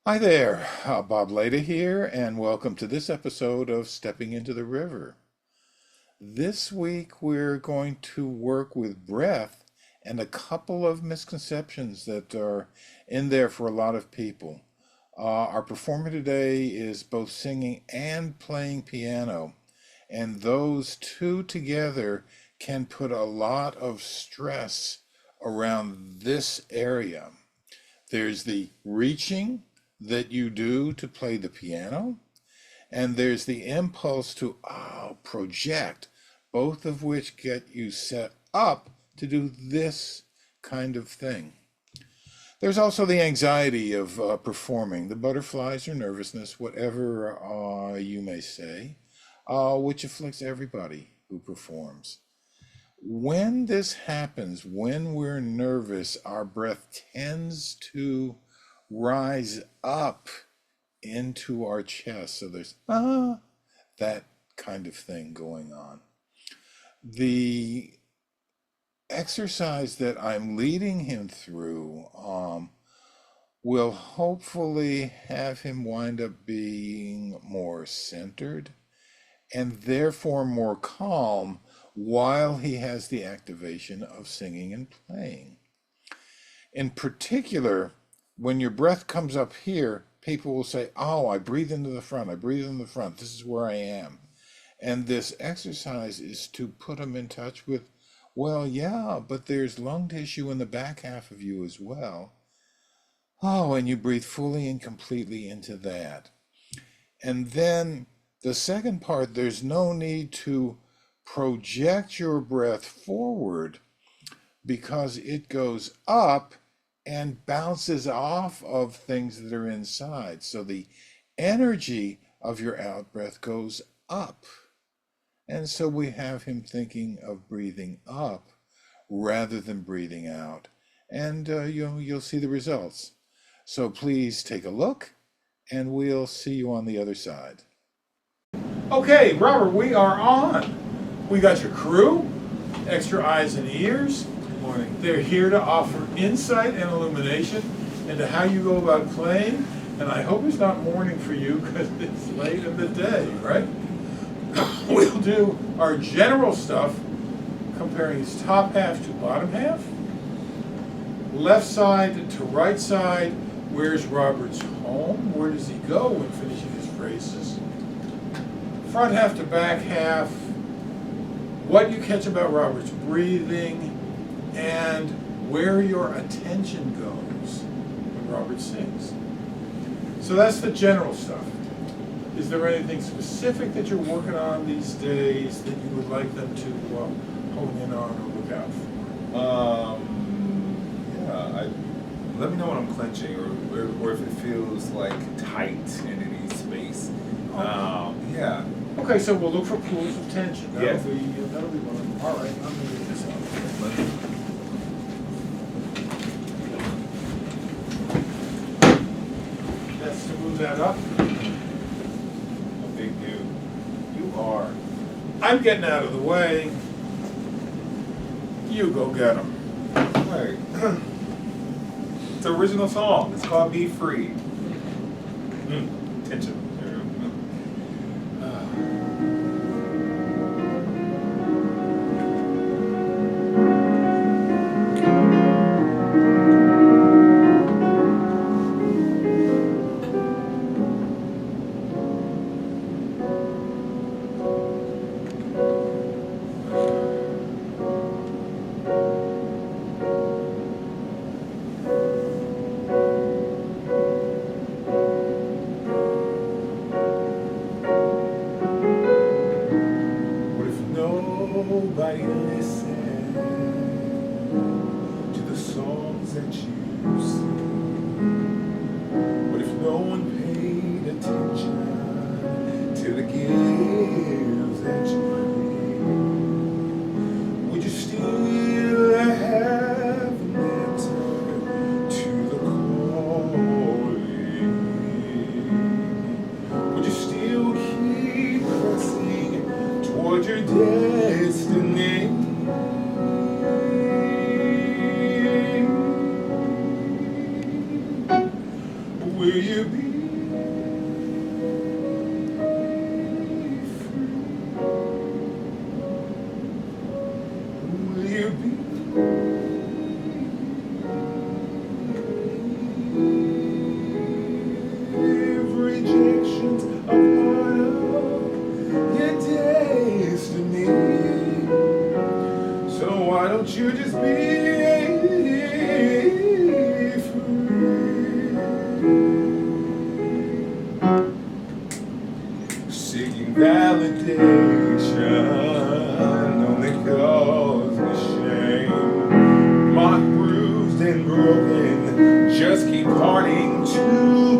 Hi there, Bob Leda here, and welcome to this episode of Stepping into the River. This week we're going to work with breath and a couple of misconceptions that are in there for a lot of people. Our performer today is both singing and playing piano, and those two together can put a lot of stress around this area. There's the reaching that you do to play the piano, and there's the impulse to project, both of which get you set up to do this kind of thing. There's also the anxiety of performing, the butterflies or nervousness, whatever you may say, which afflicts everybody who performs. When this happens, when we're nervous, our breath tends to rise up into our chest. So there's that kind of thing going on. The exercise that I'm leading him through will hopefully have him wind up being more centered and therefore more calm while he has the activation of singing and playing. In particular, when your breath comes up here, people will say, "Oh, I breathe into the front, I breathe in the front, this is where I am." And this exercise is to put them in touch with, well, yeah, but there's lung tissue in the back half of you as well. Oh, and you breathe fully and completely into that. And then the second part, there's no need to project your breath forward because it goes up and bounces off of things that are inside. So the energy of your out breath goes up. And so we have him thinking of breathing up rather than breathing out. And you'll see the results. So please take a look, and we'll see you on the other side. Okay, Robert, we are on. We got your crew, extra eyes and ears. Good morning. They're here to offer insight and illumination into how you go about playing. And I hope it's not morning for you because it's late in the day, right? We'll do our general stuff, comparing his top half to bottom half, left side to right side. Where's Robert's home? Where does he go when finishing his phrases? Front half to back half, what you catch about Robert's breathing, and where your attention goes when Robert sings. So that's the general stuff. Is there anything specific that you're working on these days that you would like them to hone in on or look out for? Let me know when I'm clenching or if it feels like tight and it needs space. Yeah. Okay, so we'll look for pools of tension. Yes. That'll be one of them. All right, I'm going to get this out. That's to move that up. A big dude. You are. I'm getting out of the way. You go get them. Right. It's an original song. It's called Be Free. Tension. What if nobody listened to the songs that you sing? What if no one paid attention to the gifts that you bring? Would you still have an answer to the calling? Would you still keep pressing toward your destiny? Will you be free? Will you be if rejection's a part of your destiny? So why don't you just be free? Seeking validation only causes me shame. Mocked, bruised, and broken, just keep parting to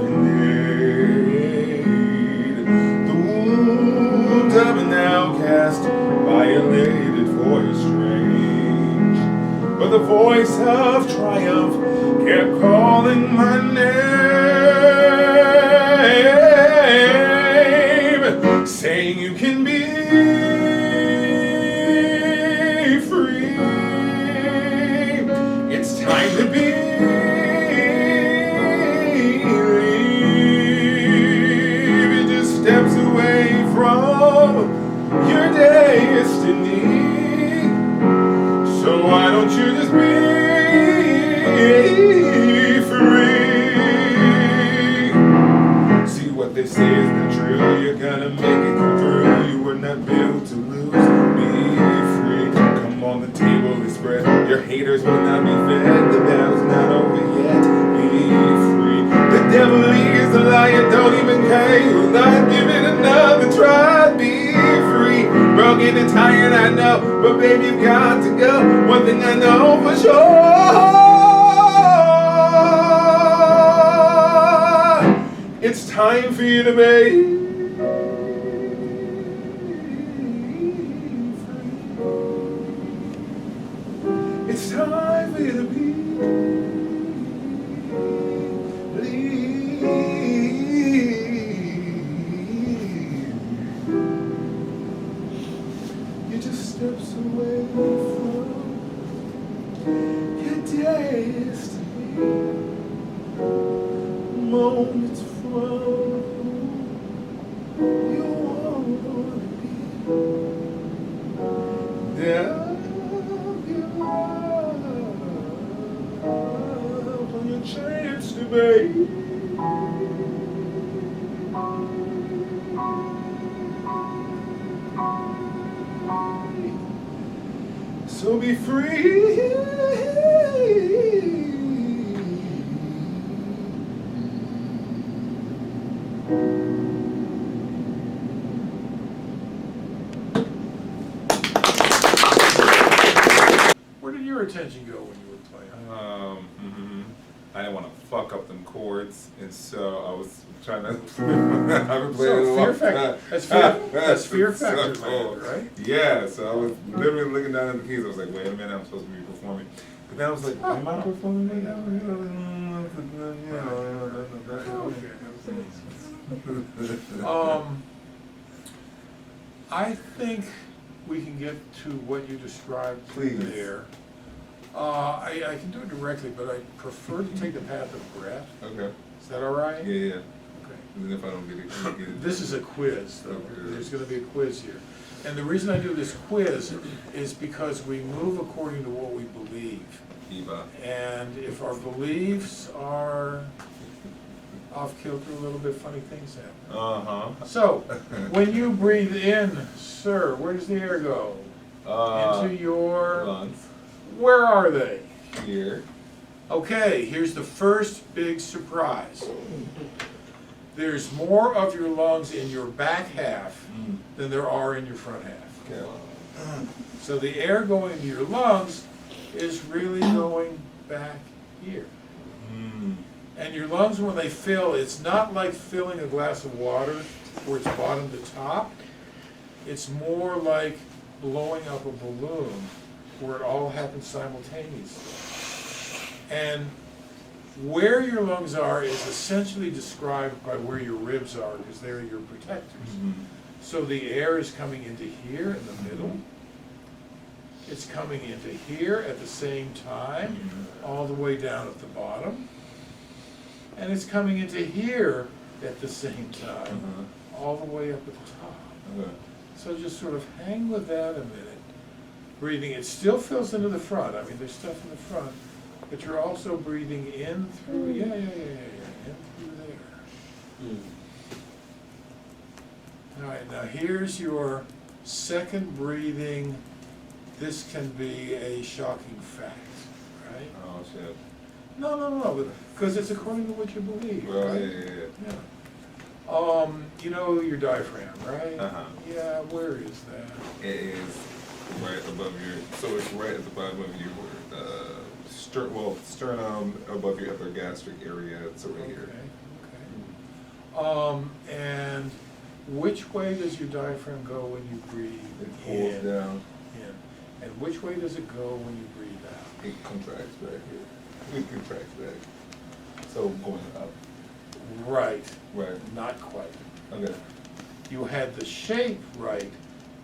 the need. The wound of an outcast, violated voice strange. But the voice of triumph kept calling my name, saying you can be free. It's time to believe. You're just steps away from your destiny. So why don't you just be free? See, what they say is not true. You're gonna make it come through. You were not built to lose. Be free. Come on, the table is spread. Your haters will not be fed. The battle's not over yet. Be free. The devil is a liar. Don't even care. You will not give it another try. Be free. Broken and tired, I know, but baby, you've got to go. One thing I know for sure, it's time for you to be free. It's time for you to be steps away from your destiny, moments from you want to be. Down your life on your chance to be. So be free. Where did your attention go when you were playing? I didn't want to fuck up them chords, and so I was trying to. I've been playing So, it a Fear long Factor. time. That's Fear Factor So, land, right? Yeah, so I was literally looking down at the keys. I was like, wait a minute, I'm supposed to be performing. But then I was like, am I performing right now? I think we can get to what you described Please. there. I can do it directly, but I prefer to take the path of breath. Okay. Is that all right? Yeah. Okay. And then if I don't get it, This is a quiz, though. Okay. There's going to be a quiz here. And the reason I do this quiz is because we move according to what we believe. Eva. And if our beliefs are off kilter a little bit, funny things happen. So, when you breathe in, sir, where does the air go? Into your lungs. Where are they? Here. Okay, here's the first big surprise. There's more of your lungs in your back half than there are in your front half. Okay. So the air going into your lungs is really going back here. And your lungs, when they fill, it's not like filling a glass of water where it's bottom to top. It's more like blowing up a balloon where it all happens simultaneously. And where your lungs are is essentially described by where your ribs are, because they're your protectors. So the air is coming into here in the middle. It's coming into here at the same time, all the way down at the bottom. and it's coming into here at the same time, Uh-huh. all the way up at the top. Okay. So just sort of hang with that a minute. Breathing, it still fills into the front. I mean, there's stuff in the front, but you're also breathing in through, in through there. All right, now here's your second breathing. This can be a shocking fact, right? Oh, shit. No, because it's according to what you believe, Well, right? yeah. You know your diaphragm, right? Uh-huh. Yeah, where is that? It is right above your, so it's right at the bottom of your sternum, above your upper gastric area. It's over here. Okay. And which way does your diaphragm go when you breathe It pulls in? down. In. And which way does it go when you breathe out? It contracts back here. It contracts back. So going up. Right. Right. Not quite. Okay. You had the shape right,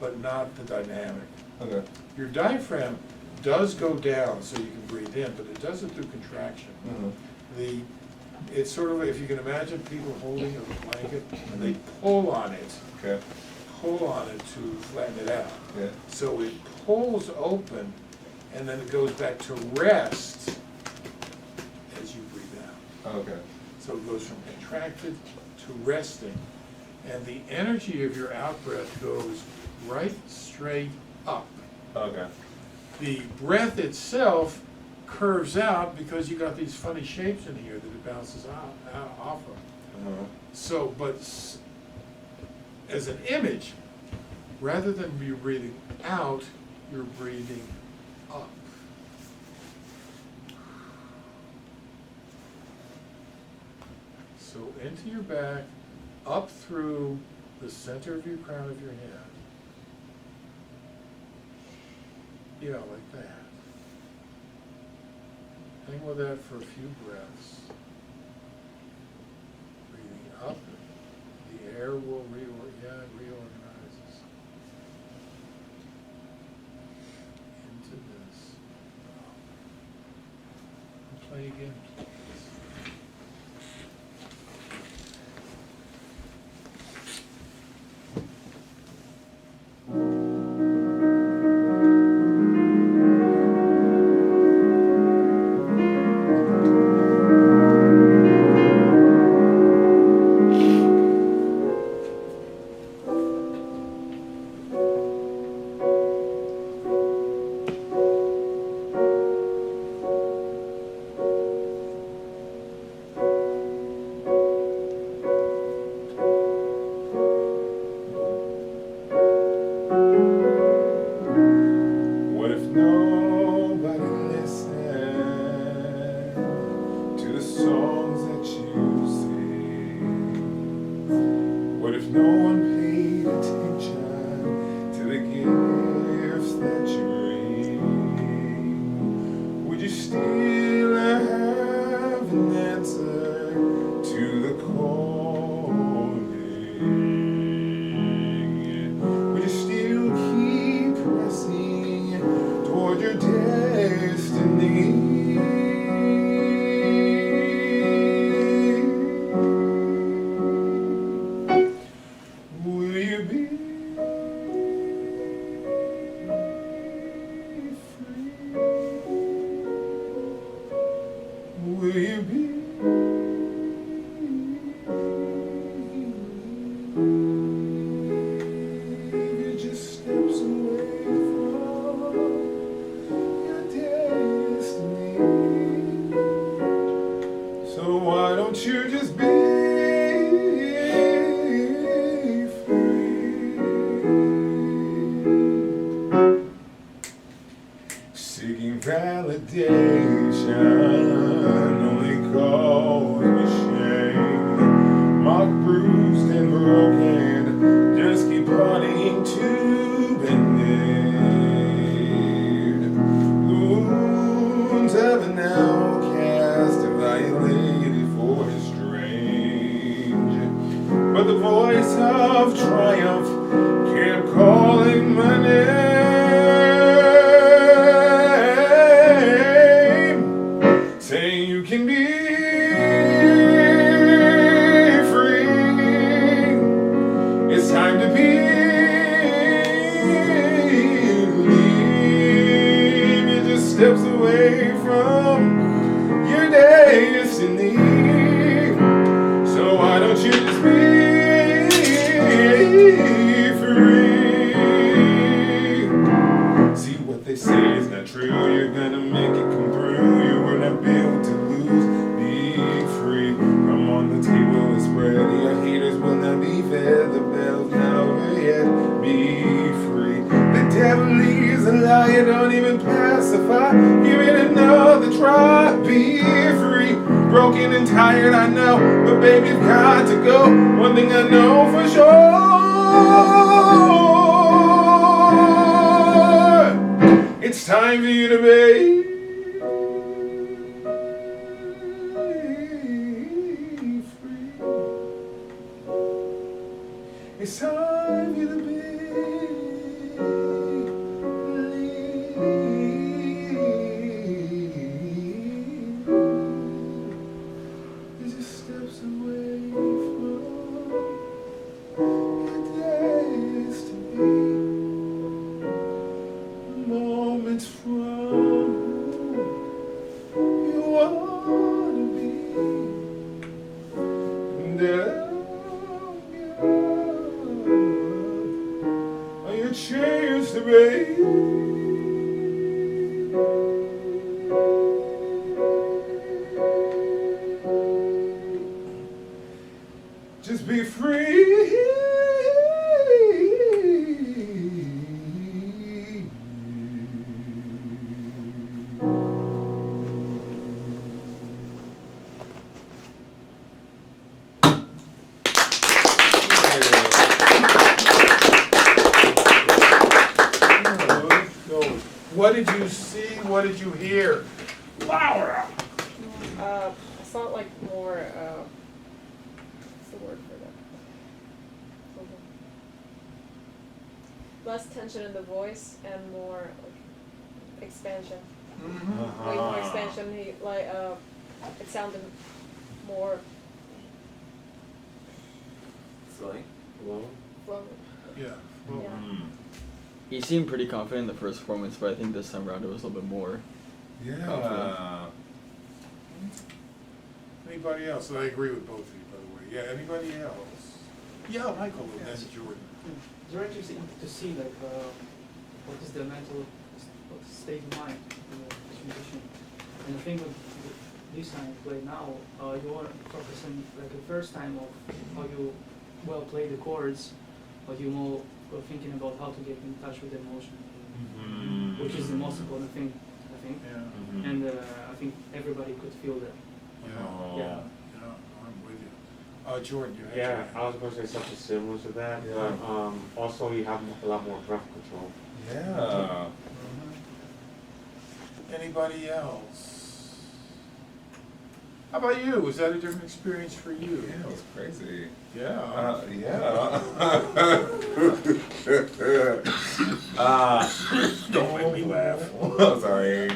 but not the dynamic. Okay. Your diaphragm does go down so you can breathe in, but it does it through contraction. Mm-hmm. It's sort of, if you can imagine people holding a blanket and they pull on it Okay. to flatten it out. Yeah. So it pulls open and then it goes back to rest as you breathe out. Okay. So it goes from contracted to resting. And the energy of your out-breath goes right straight up. Okay. The breath itself curves out because you got these funny shapes in here that it bounces out off of. Uh-huh. So, but as an image, rather than you breathing out, you're breathing up. So into your back, up through the center of your crown of your head. Yeah, like that. Hang with that for a few breaths. Breathing up, the air will reorganizes into this. Play again, please. What if nobody listened to the songs that you sing? What if no one paid attention to the gifts that you bring? Would you still have an answer to the calling? Would you still keep pressing toward your destiny? Will you be free? Will you be you're just steps away from your destiny? So why don't you just be free? Seeking validation only causes me shame. Marked, bruised, and broken, just keep pointing to bend-aid. The wounds of an outcast are violated for his strange. But the voice of triumph kept calling my name, saying you can be steps away from your destiny. So why don't you just be free? See, what they say is not true. You're gonna make it come through. You were not built to lose. Be free. Come on, the table is spread. Your haters will not be fed. The battle's not over yet. Be free. The devil is a liar. Don't even pacify. Give it another try. Be free. Broken and tired, I know, but baby, you've got to go. One thing I know for sure, it's time for you to be free. It's time for you to be steps away from your destiny, moments from who you want to be, and on your chance to be. Just be free. What did you see? What did you hear? Laura! I saw like more, what's the word for that? Less tension in the voice and more like expansion. Way more expansion. It sounded more Flowing? Low? flowing. Yeah. Yeah. He seemed pretty confident in the first performance, but I think this time around it was a little bit more. Yeah. Anybody else? I agree with both of you, by the way. Yeah, anybody else? Yeah, Michael, and then Jordan. It's very interesting to see like what is the mental state of mind in the musician. And the thing with this time you play now, you want to focus on like the first time of how you well play the chords, but you more thinking about how to get in touch with the emotion, which is the most important thing, I think. Yeah. And I think everybody could feel that. Yeah. Yeah. I'm with you. Jordan, you had Yeah, your- I was going to say something similar to that, Yeah. but also you have a lot more breath control. Yeah. Anybody else? How about you? Was that a different experience for you? Yeah, it was crazy. Yeah. Don't make me laugh. Sorry.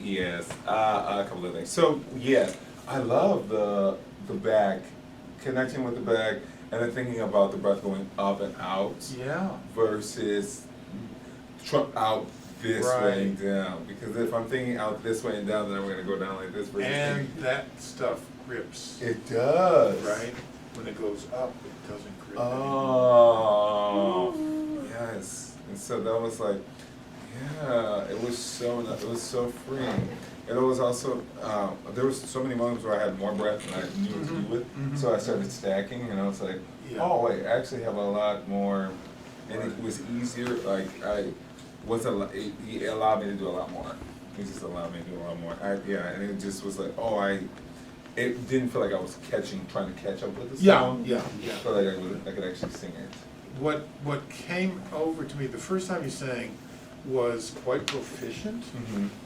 Yes. A couple of things. So yeah, I love the back, connecting with the back, and then thinking about the breath going up and out Yeah. versus out this way and Right. down. Because if I'm thinking out this way and down, then I'm gonna go down like this. Versus And thinking- that stuff grips, it does. right? When it goes up, it doesn't grip anymore. Oh, yes. And so that was like, yeah, it was so freeing. And it was also, there was so many moments where I had more breath than I knew what to do with. So I started stacking, and I was like, Yeah. oh wait, I actually have a lot more, and it was easier. Like it allowed me to do a lot more. It just allowed me to do a lot more. And it just was like, it didn't feel like I was trying to catch up with the song. Yeah. I felt like I could actually sing it. What came over to me the first time you sang was quite proficient.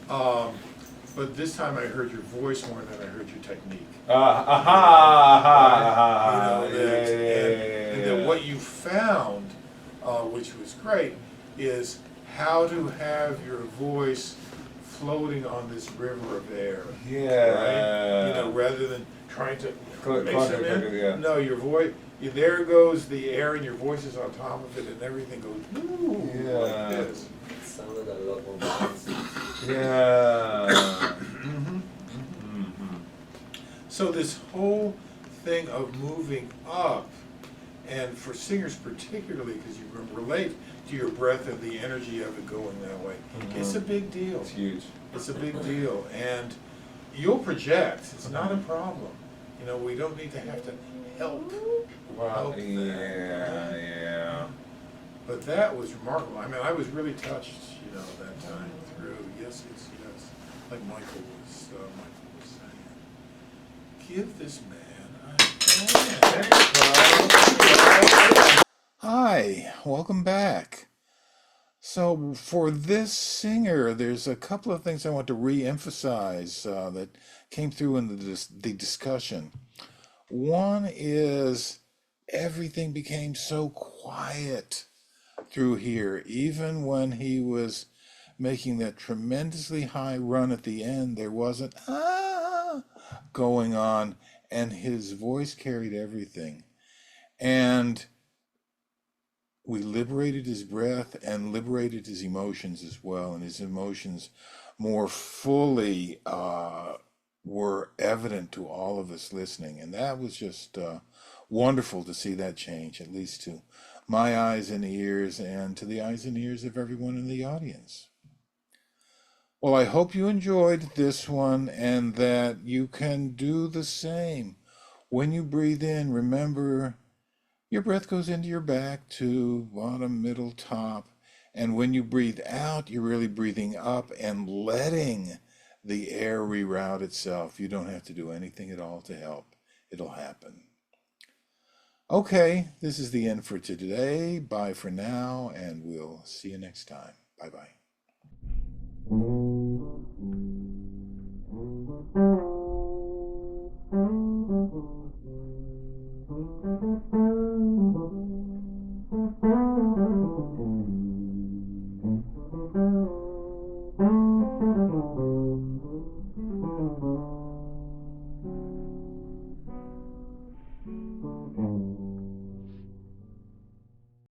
But this time I heard your voice more than I heard your technique. You know, And then what you found, which was great, is how to have your voice floating on this river of air. Right? You know, rather than trying to mix it in. Yeah. No, your voice, there goes the air and your voice is on top of it and everything goes, ooh, Yeah. like this. It sounded a lot more balanced. Yeah. So this whole thing of moving up, and for singers particularly, because you relate to your breath and the energy of it going that way, it's a big deal. It's huge. It's a big deal, and you'll project. It's not a problem. You know, we don't need to have to help. Wow. Help Yeah. But that was remarkable. I mean, I was really touched, you know, that time through. Yes, yes, yes. Like Michael was saying. Give this man a hand. Hi, welcome back. So for this singer, there's a couple of things I want to re-emphasize that came through in the discussion. One is everything became so quiet through here, even when he was making that tremendously high run at the end, there wasn't going on, and his voice carried everything. And we liberated his breath and liberated his emotions as well, and his emotions more fully were evident to all of us listening, and that was just wonderful to see that change, at least to my eyes and ears and to the eyes and ears of everyone in the audience. Well, I hope you enjoyed this one and that you can do the same. When you breathe in, remember your breath goes into your back, to bottom, middle, top. And when you breathe out, you're really breathing up and letting the air reroute itself. You don't have to do anything at all to help. It'll happen. Okay, this is the end for today. Bye for now, and we'll see you next time. Bye-bye.